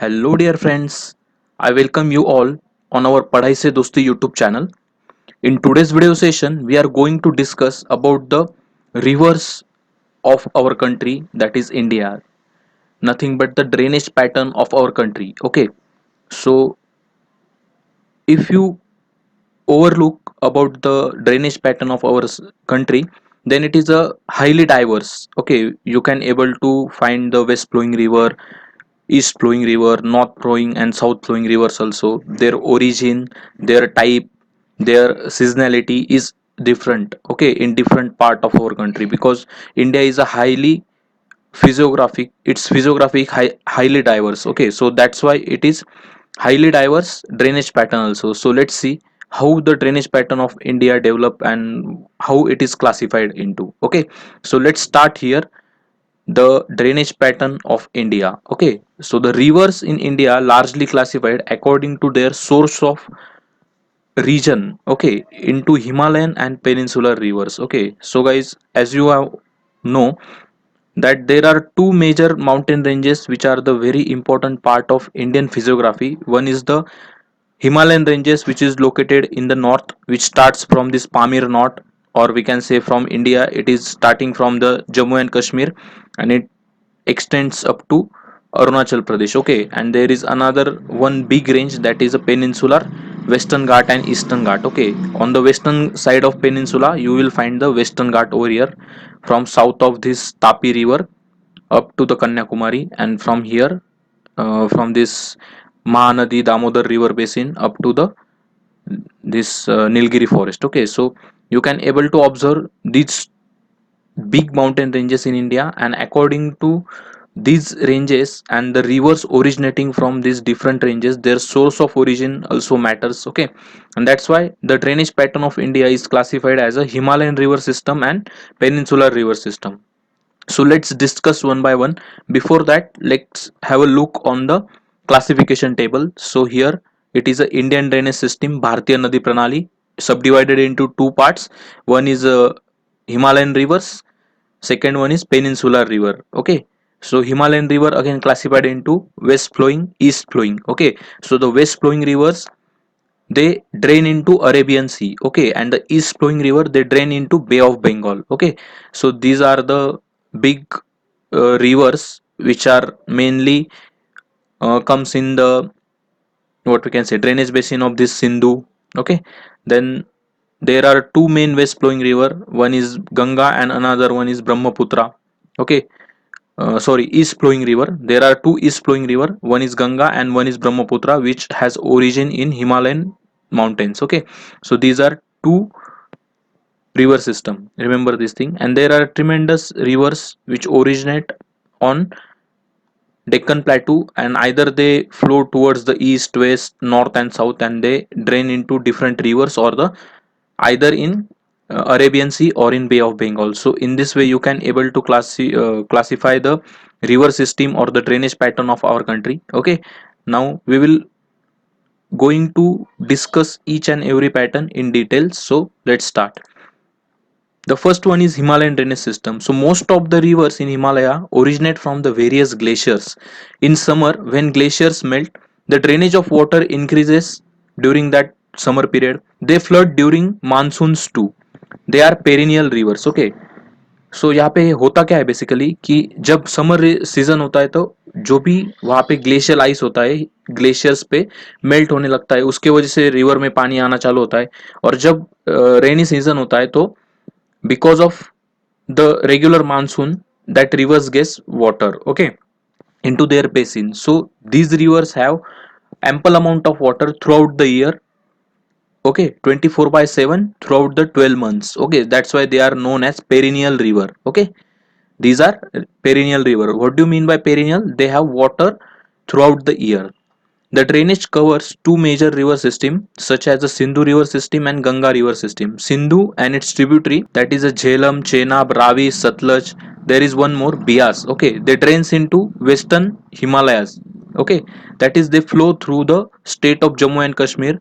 Hello, dear friends. I welcome you all on our Padhai Se Dosti YouTube channel. In today's video session, we are going to discuss about the rivers of our country, that is India. Nothing but the drainage pattern of our country. Okay, so if you overlook about the drainage pattern of our country, then it is a highly diverse. Okay, you can able to find the west flowing river, east flowing river, north flowing and south flowing rivers also. Their origin, their type, their seasonality is different, okay, in different part of our country, because India is a highly physiographic highly diverse. Okay, so that's why it is highly diverse drainage pattern also. So let's see how the drainage pattern of India develop and how it is classified into. Okay, so let's start here. The drainage pattern of India. Okay, so the rivers in India largely classified according to their source of region, okay, into Himalayan and peninsular rivers. Okay, so guys, as you have know that there are two major mountain ranges which are the very important part of Indian physiography. One is the Himalayan ranges, which is located in the north, which starts from this Pamir Knot, or we can say from India, it is starting from the Jammu and Kashmir, and it extends up to Arunachal Pradesh. Okay, and there is another one big range, that is a peninsular Western Ghat and Eastern Ghat. Okay, on the western side of peninsula, you will find the Western Ghat over here, from south of this Tapi River up to the Kanyakumari, and from here, from this Mahanadi Damodar River basin up to the this Nilgiri forest. Okay, so you can able to observe these big mountain ranges in India, and according to these ranges and the rivers originating from these different ranges, their source of origin also matters. Okay, and that's why the drainage pattern of India is classified as a Himalayan river system and peninsular river system. So let's discuss one by one. Before that, let's have a look on the classification table. So here it is a Indian drainage system, Bharatiya Nadi Pranali, subdivided into two parts. One is Himalayan rivers, second one is peninsular river. Okay, so Himalayan river again classified into west flowing, east flowing. Okay, so the west flowing rivers, they drain into Arabian Sea. Okay, and the east flowing river, they drain into Bay of Bengal. Okay, so these are the big rivers which are mainly comes in the, what we can say, drainage basin of this Sindhu. Okay, then there are two main west flowing river. One is Ganga and another one is Brahmaputra. Okay, sorry, east flowing river. There are two east flowing river. One is Ganga and one is Brahmaputra, which has origin in Himalayan mountains. Okay, so these are two river system, remember this thing. And there are tremendous rivers which originate on Deccan Plateau, and either they flow towards the east, west, north, and south, and they drain into different rivers, or the either in Arabian Sea or in Bay of Bengal. So in this way, you can able to classify the river system or the drainage pattern of our country. Okay, now we will going to discuss each and every pattern in detail. So let's start. The first one is Himalayan drainage system. So most of the rivers in Himalaya originate from the various glaciers. In summer, when glaciers melt, the drainage of water increases during that summer period. They flood during monsoons too. They are perennial rivers. Okay. सो यहाँ पे होता क्या है basically कि जब summer season होता है तो जो भी वहाँ पे ग्लेशियल आइस होता है, ग्लेशियर्स पे मेल्ट होने लगता है, उसके वजह से रिवर में पानी आना चालू होता है. और जब रेनी सीजन होता है तो because of the regular monsoon, that rivers gets water, okay, into their basin. So these rivers have ample amount of water throughout the year. Okay, 24 by 7 throughout the 12 months. Okay, that's why they are known as perennial river. Okay, these are perennial river. What do you mean by perennial? They have water throughout the year. The drainage covers two major river systems such as the Sindhu river system and Ganga river system. Sindhu and its tributary, that is a Jhelum, Chenab, Ravi, Satluj. There is one more, Bias. Okay, they drains into western Himalayas. Okay, that is they flow through the state of Jammu and Kashmir.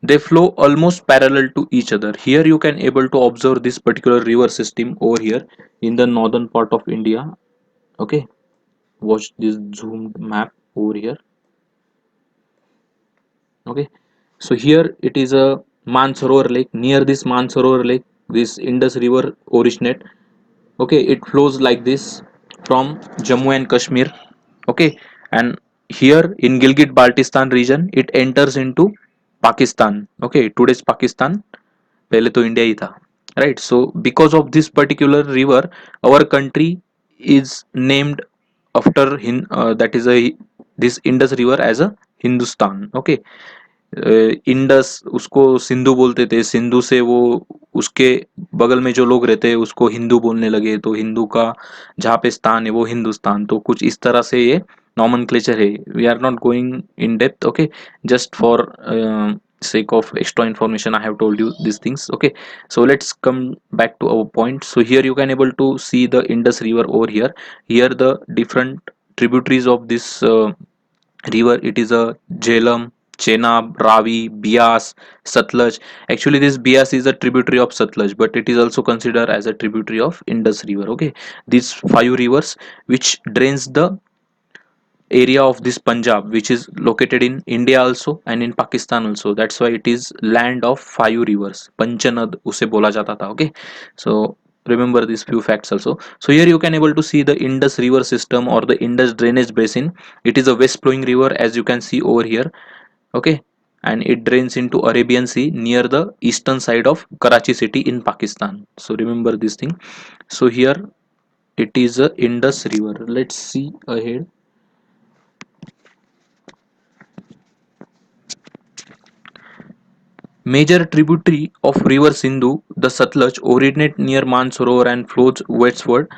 They flow almost parallel to each other. Here you can able to observe this particular river system over here in the northern part of India. Okay, watch this zoomed map. over here. Okay, so here it is a Mansarovar lake. Near this Mansarovar lake, this Indus river originate. Okay, it flows like this from Jammu and Kashmir. Okay, and here in Gilgit Baltistan region it enters into Pakistan. Okay, today's Pakistan, पहले तो India ही था, right? So because of this particular river, our country is named after that is a this Indus river as a Hindustan. Okay, Indus उसको सिंधु बोलते थे, सिंधु से वो उसके बगल में जो लोग रहते हैं उसको हिंदू बोलने लगे, तो हिंदू का जहाँ पे स्थान है वो हिंदुस्तान, तो कुछ इस तरह से ये नॉमेनक्लेचर है. We are not going in depth. Okay, just for sake of extra information I have told you these things. Okay, so let's come back to our point. So here you can able to see the Indus river over here. Here the different tributaries of this river, it is a Jhelum, Chenab, Ravi, Bias, Satluj. Actually, this Bias is a tributary of Satluj, but it is also considered as a tributary of Indus River. Okay, these five rivers which drains the area of this Punjab, which is located in India also and in Pakistan also. That's why it is land of five rivers. Panchanad उसे बोला जाता था. Okay, so remember these few facts also. So here you can able to see the Indus river system or the Indus drainage basin. It is a west flowing river as you can see over here. Okay, and it drains into Arabian Sea near the eastern side of Karachi city in Pakistan. So remember this thing. So here it is a Indus river. Let's see ahead. Major tributary of river Sindhu, the Satluj, originate near Mansarovar and flows westward.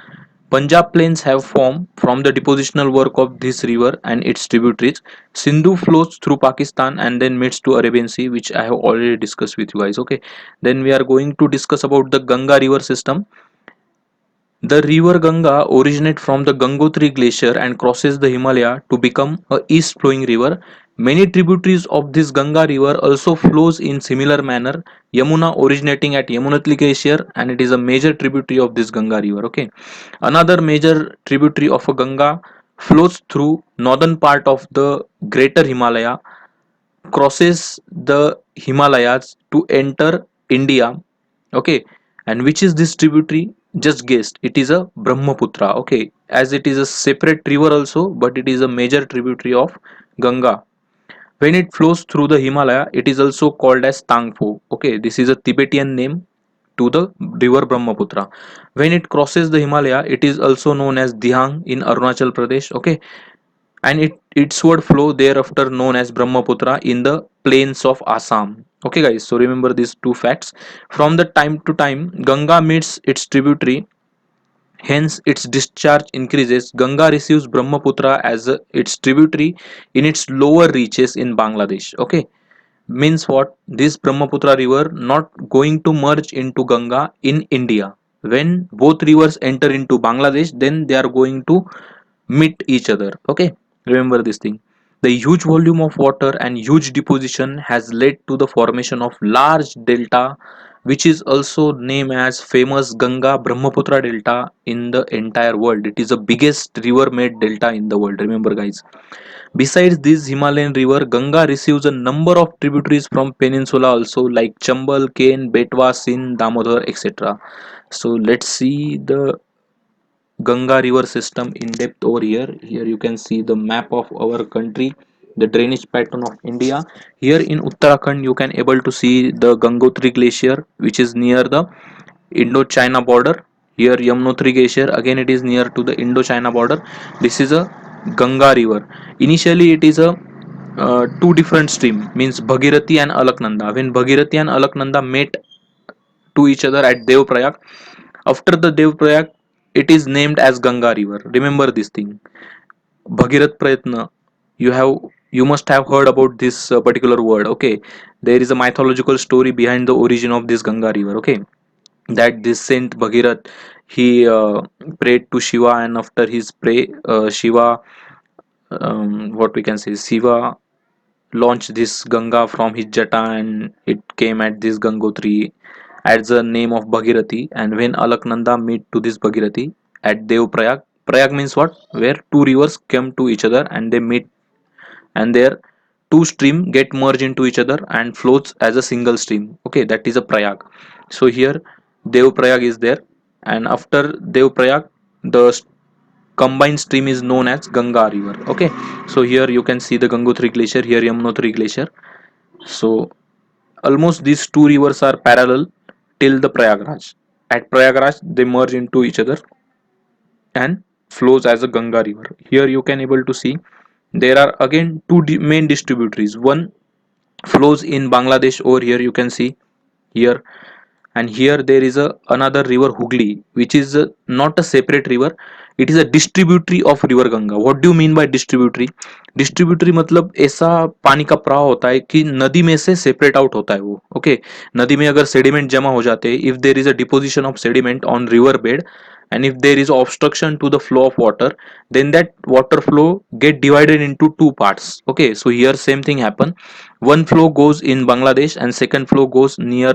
Punjab plains have formed from the depositional work of this river and its tributaries. Sindhu flows through Pakistan and then meets to Arabian Sea, which I have already discussed with you guys. Okay, then we are going to discuss about the Ganga river system. The river Ganga originates from the Gangotri glacier and crosses the Himalaya to become a east flowing river. Many tributaries of this Ganga river also flows in similar manner. Yamuna originating at Yamunotri glacier and it is a major tributary of this Ganga river. Okay, another major tributary of a Ganga flows through northern part of the Greater Himalaya, crosses the Himalayas to enter India. Okay, and which is this tributary? Just guessed, it is a Brahmaputra. Okay, as it is a separate river also, but it is a major tributary of Ganga. When it flows through the Himalaya, it is also called as Tangpo. Okay, this is a Tibetan name to the river Brahmaputra. When it crosses the Himalaya, it is also known as Dihang in Arunachal Pradesh. Okay, and its word flow thereafter known as Brahmaputra in the plains of Assam. Okay, guys, so remember these two facts. From the time to time, Ganga meets its tributary, hence its discharge increases. Ganga receives Brahmaputra as its tributary in its lower reaches in Bangladesh. Okay, means what? This Brahmaputra river not going to merge into Ganga in India. When both rivers enter into Bangladesh, then they are going to meet each other. Okay, remember this thing. The huge volume of water and huge deposition has led to the formation of large delta, which is also named as famous Ganga Brahmaputra delta in the entire world. It is the biggest river made delta in the world, remember guys. Besides this Himalayan river, Ganga receives a number of tributaries from peninsula also, like Chambal, Ken, Betwa, Sindh, Damodar, etc. So let's see the Ganga river system in depth over here. Here you can see the map of our country, the drainage pattern of India. Here in Uttarakhand you can able to see the Gangotri glacier which is near the Indo-China border. Here Yamunotri glacier again it is near to the Indo-China border. This is a Ganga river. Initially it is a two different stream, means Bhagirathi and Alaknanda. When Bhagirathi and Alaknanda met to each other at Devprayag, after the Devprayag it is named as Ganga river. Remember this thing. Bhagirat Prayatna. You must have heard about this particular word. Okay, there is a mythological story behind the origin of this Ganga river. Okay, that this Saint Bhagirat, he prayed to Shiva, and after his pray, Shiva, what we can say, Shiva launched this Ganga from his jata, and it came at this Gangotri at the name of Bhagirathi. And when Alaknanda meet to this Bhagirathi at Devprayag, Prayag means what? Where two rivers come to each other and they meet and their two stream get merged into each other and flows as a single stream. Okay, that is a Prayag. So here Dev Prayag is there, and after Dev Prayag, the combined stream is known as Ganga river. Okay, so here you can see the Gangotri glacier, here Yamunotri glacier. So almost these two rivers are parallel till the Prayagraj. At Prayagraj, they merge into each other and flows as a Ganga river. Here you can able to see there are again two main distributaries. One flows in Bangladesh. Over here you can see here, and here there is a another river Hooghly, which is not a separate river. It is a distributary of river Ganga. What do you mean by distributary? Distributary मतलब ऐसा पानी का प्रवाह होता है कि नदी में से सेपरेट आउट होता है वो. ओके, नदी में अगर सेडिमेंट जमा हो जाते हैं, if there is a deposition of sediment on river bed, and if there is obstruction to the flow of water, then that water flow get divided into two parts. Okay, so here same thing happen. One flow goes in Bangladesh and second flow goes near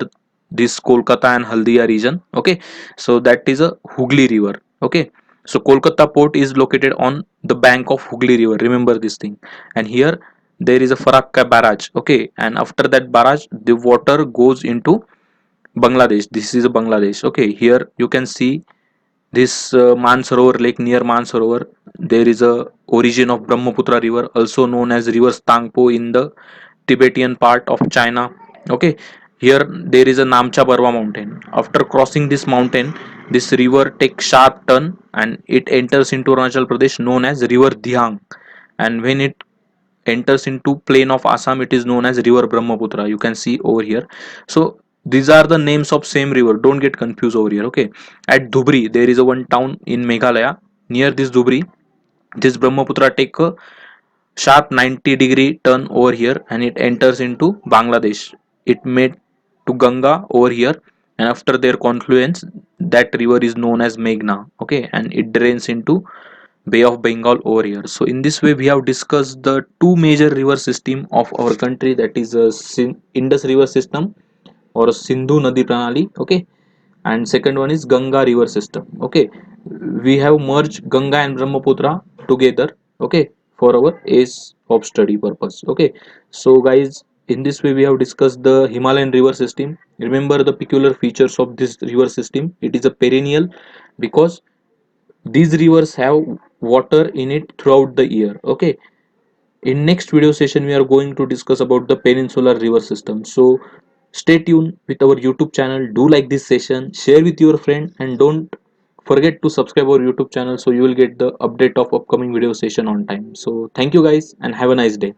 this Kolkata and Haldia region. Okay, so that is a Hooghly river. Okay, so Kolkata port is located on the bank of Hooghly river, remember this thing. And here there is a Farakka barrage. Okay, and after that barrage the water goes into Bangladesh. This is a Bangladesh. Okay, here you can see this Mansarovar lake. Near Mansarovar there is a origin of Brahmaputra river, also known as river Stangpo in the Tibetan part of China. Okay, here there is a Namcha Barwa mountain. After crossing this mountain, this river takes sharp turn and it enters into Arunachal Pradesh, known as river Dihang. And when it enters into plain of Assam, it is known as river Brahmaputra. You can see over here. So these are the names of same river. Don't get confused over here. Okay, at Dhubri there is a one town in Meghalaya. Near this Dhubri, this Brahmaputra take a sharp 90-degree turn over here and it enters into Bangladesh. It made to Ganga over here, and after their confluence, that river is known as Meghna. Okay, and it drains into Bay of Bengal over here. So in this way we have discussed the two major river system of our country, that is a Indus river system or Sindhu Nadi Pranali. Okay, and second one is Ganga river system. Okay, we have merged Ganga and Brahmaputra together. Okay, for our ace of study purpose. Okay, so guys, in this way we have discussed the Himalayan river system. Remember the peculiar features of this river system. It is a perennial because these rivers have water in it throughout the year. Okay, in next video session we are going to discuss about the peninsular river system. So stay tuned with our YouTube channel. Do like this session, share with your friend, and don't forget to subscribe our YouTube channel so you will get the update of upcoming video session on time. So thank you guys and have a nice day.